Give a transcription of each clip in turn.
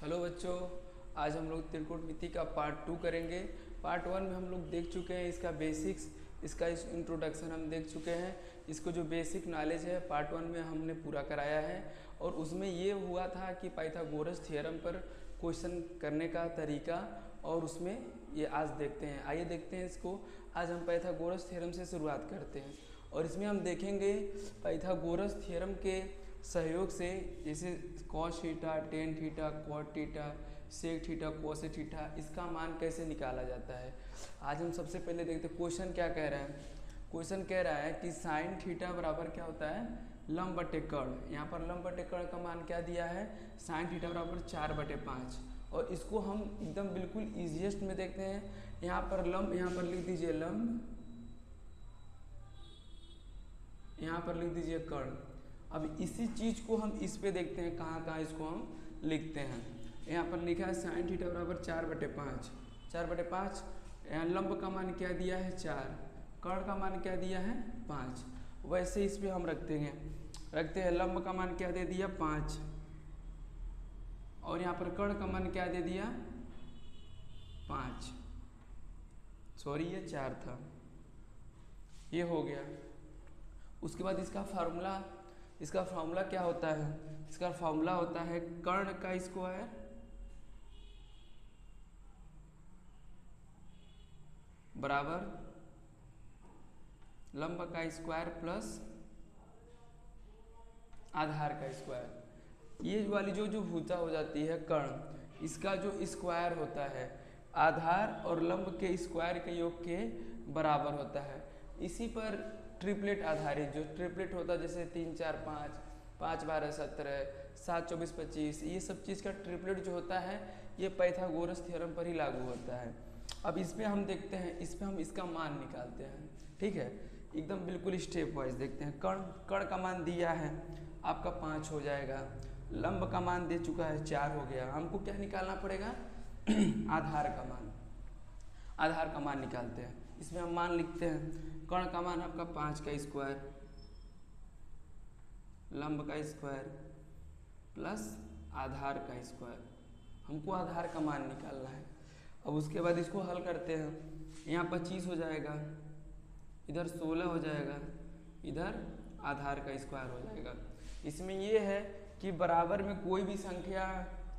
Hello बच्चों, आज हम लोग त्रिकोणमिति का पार्ट 2 करेंगे। पार्ट 1 में हम लोग देख चुके हैं इसका बेसिक्स, इसका इंट्रोडक्शन हम देख चुके हैं। इसको जो बेसिक नॉलेज है पार्ट 1 में हमने पूरा कराया है और उसमें ये हुआ था कि पाइथागोरस थ्योरम पर क्वेश्चन करने का तरीका, और उसमें ये आज देखते हैं। आइए देखते हैं इसको। आज हम पाइथागोरस थ्योरम से शुरुआत करते हैं और इसमें हम देखेंगे पाइथागोरस थ्योरम के सहयोग से, जैसे cos theta, tan theta, cot theta, sec theta, cosec theta, इसका मान कैसे निकाला जाता है। आज हम सबसे पहले देखते हैं क्वेश्चन क्या कह रहा है। क्वेश्चन कह रहा है कि साइन थीटा बराबर क्या होता है, लंब बटे कर्ण। यहाँ पर लंब बटे कर्ण का मान क्या दिया है, साइन थीटा बराबर 4/5। और इसको हम एकदम बिल्कुल ईजिएस्ट में देखते हैं। यहाँ पर लंब, यहाँ पर लिख दीजिए लंब, यहाँ पर लिख दीजिए कर्ण। अब इसी चीज को हम इस पे देखते हैं, कहाँ कहाँ इसको हम लिखते हैं। यहाँ पर लिखा है साइन थीटा बराबर 4/5। 4/5, यहाँ लंब का मान क्या दिया है 4, कर्ण का मान क्या दिया है 5। वैसे इस पे हम रखते हैं लंब का मान क्या दे दिया 5, और यहाँ पर कर्ण का मान क्या दे दिया 5, सॉरी ये 4 था, ये हो गया। उसके बाद इसका फार्मूला क्या होता है, इसका फार्मूला होता है कर्ण का स्क्वायर बराबर लंब का स्क्वायर प्लस आधार का स्क्वायर। ये वाली जो भुजा हो जाती है कर्ण, इसका जो स्क्वायर होता है आधार और लंब के स्क्वायर के योग के बराबर होता है। इसी पर ट्रिपलेट आधारित, जो ट्रिपलेट होता है जैसे 3 4 5, 5 12 17, 7 24 25, ये सब चीज़ का ट्रिपलेट जो होता है ये पाइथागोरस थ्योरम पर ही लागू होता है। अब इसमें हम देखते हैं, इसमें हम इसका मान निकालते हैं। ठीक है, एकदम बिल्कुल स्टेप वाइज देखते हैं। कर्ण का मान दिया है आपका 5 हो जाएगा, लंब का मान दे चुका है 4 हो गया। हमको क्या निकालना पड़ेगा आधार का मान निकालते हैं। इसमें हम मान लिखते हैं, कर्ण का मान आपका 5 का स्क्वायर, लंब का स्क्वायर प्लस आधार का स्क्वायर। हमको आधार का मान निकालना है। अब उसके बाद इसको हल करते हैं। यहाँ 25 हो जाएगा, इधर 16 हो जाएगा, इधर आधार का स्क्वायर हो जाएगा। इसमें ये है कि बराबर में कोई भी संख्या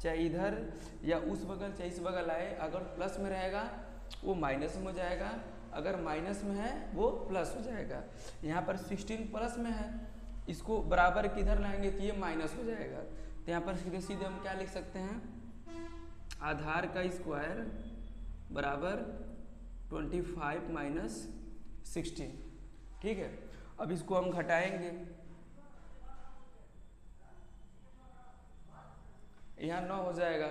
चाहे इधर या उस बगल चाहे इस बगल आए, अगर प्लस में रहेगा वो माइनस में हो जाएगा, अगर माइनस में है वो प्लस हो जाएगा। यहाँ पर 16 प्लस में है, इसको बराबर किधर लाएंगे तो ये माइनस हो जाएगा। तो यहाँ पर सीधे सीधे हम क्या लिख सकते हैं, आधार का स्क्वायर बराबर 25 माइनस 16। ठीक है, अब इसको हम घटाएंगे। यहाँ 9 हो जाएगा,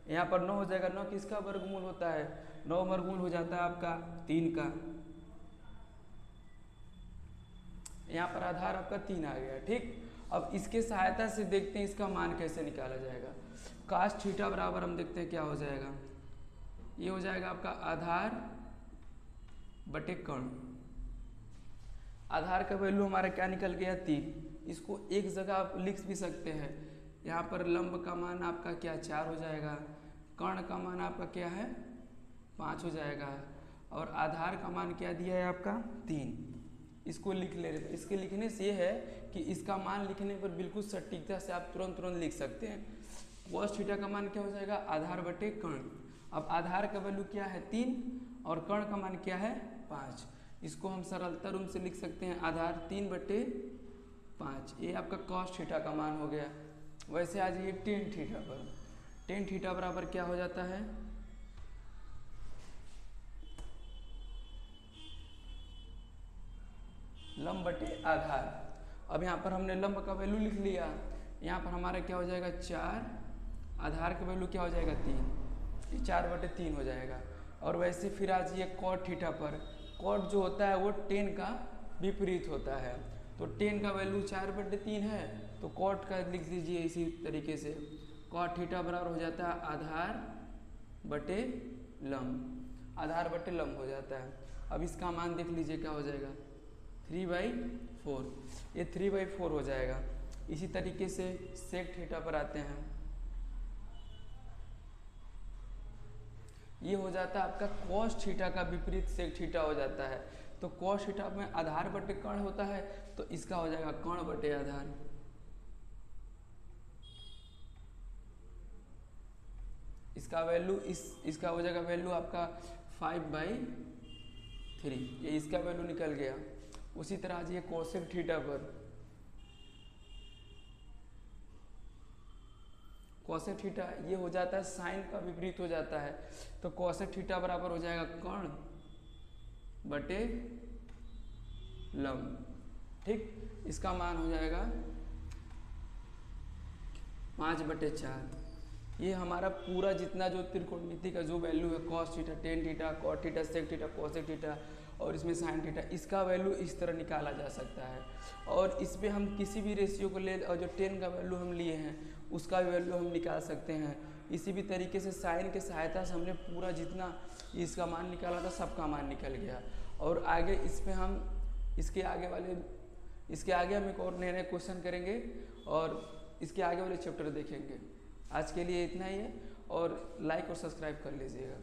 यहाँ पर 9 हो जाएगा। 9 किसका वर्गमूल होता है, 9 वर्गमूल हो जाता है आपका 3 का। यहाँ पर आधार आपका 3 आ गया। ठीक, अब इसके सहायता से देखते हैं इसका मान कैसे निकाला जाएगा। काश थीटा बराबर हम देखते हैं क्या हो जाएगा, ये हो जाएगा आपका आधार बटे कर्ण। आधार का वैल्यू हमारा क्या निकल गया 3। इसको एक जगह आप लिख भी सकते हैं। यहाँ पर लंब का मान आपका क्या 4 हो जाएगा, कर्ण का मान आपका क्या है 5 हो जाएगा, और आधार का मान क्या दिया है आपका 3। इसको लिख ले रहे। इसके लिखने से ये है कि इसका मान लिखने पर बिल्कुल सटीकता से आप तुरंत लिख सकते हैं। कॉस थीटा का मान क्या हो जाएगा, आधार बटे कर्ण। अब आधार का वैल्यू क्या है 3 और कर्ण का मान क्या है 5। इसको हम सरलता रूप से लिख सकते हैं आधार 3/5। ये आपका कॉस थीटा का मान हो गया। वैसे आ जाइए टेन थीटा पर। टेन थीटा बराबर क्या हो जाता है, लंब बटे आधार। अब यहाँ पर हमने लंब का वैल्यू लिख लिया, यहाँ पर हमारा क्या हो जाएगा 4, आधार का वैल्यू क्या हो जाएगा 3, ये 4/3 हो जाएगा। और वैसे फिर आ जाइए कॉट थीटा पर। कॉट जो होता है वो टेन का विपरीत होता है, तो टेन का वैल्यू 4/3 है, तो कॉट का लिख दीजिए इसी तरीके से। कॉट थीटा बराबर हो जाता है आधार बटे लंब, आधार बटे लंब हो जाता है। अब इसका मान देख लीजिए क्या हो जाएगा 3/4, ये 3/4 हो जाएगा। इसी तरीके से सेक थीटा पर आते हैं। ये हो जाता है आपका cos थीटा का विपरीत sec थीटा हो जाता है। तो cos थीटा में आधार बटे कर्ण होता है, तो इसका हो जाएगा कर्ण बटे आधार। इसका वैल्यू इसका हो जाएगा वैल्यू आपका 5/3, ये इसका वैल्यू निकल गया। उसी तरह आज ये कोसेक थीटा पर, कोसेक थीटा ये हो जाता है साइन का विपरीत हो जाता है, तो कोसेक थीटा बराबर हो जाएगा कर्ण बटे लंब। ठीक, इसका मान हो जाएगा 5/4। ये हमारा पूरा जितना जो त्रिकोणमिति का जो वैल्यू है cos theta, tan theta, cot theta, sec theta, cosec theta और इसमें sin थीटा, इसका वैल्यू इस तरह निकाला जा सकता है। और इस पे हम किसी भी रेशियो को ले और जो tan का वैल्यू हम लिए हैं उसका भी वैल्यू हम निकाल सकते हैं। इसी भी तरीके से sin के सहायता से हमने पूरा जितना इसका मान निकाला था सबका मान निकल गया। और आगे इस पर हम इसके आगे हम एक और नए नए क्वेश्चन करेंगे और इसके आगे वाले चैप्टर देखेंगे। आज के लिए इतना ही है और लाइक और सब्सक्राइब कर लीजिएगा।